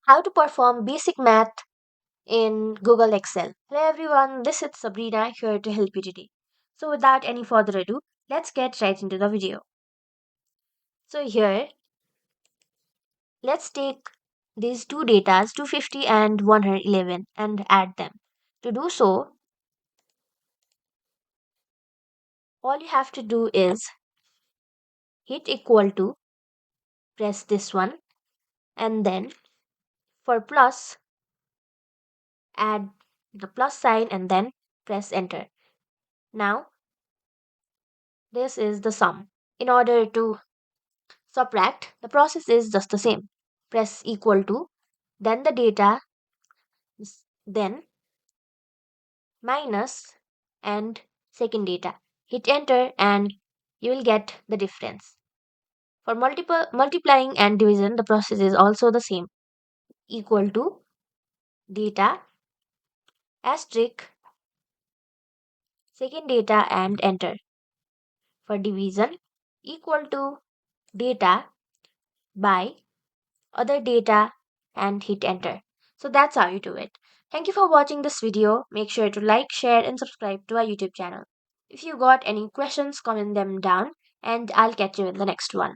How to perform basic math in Google Excel. Hello everyone, this is Sabrina here to help you today. So without any further ado, let's get right into the video. So here, let's take these two datas 250 and 111 and add them. To do so, all you have to do is hit equal to, press this one, and then for plus, add the plus sign and then press enter. Now, this is the sum. In order to subtract, the process is just the same. Press equal to, then the data, then minus and second data. Hit enter and you will get the difference. For multiplying and division, the process is also the same. Equal to data asterisk second data and enter. For division, equal to data by other data and hit enter. So that's how you do it. Thank you for watching this video. Make sure to like, share and subscribe to our YouTube channel. If you got any questions, comment them down and I'll catch you in the next one.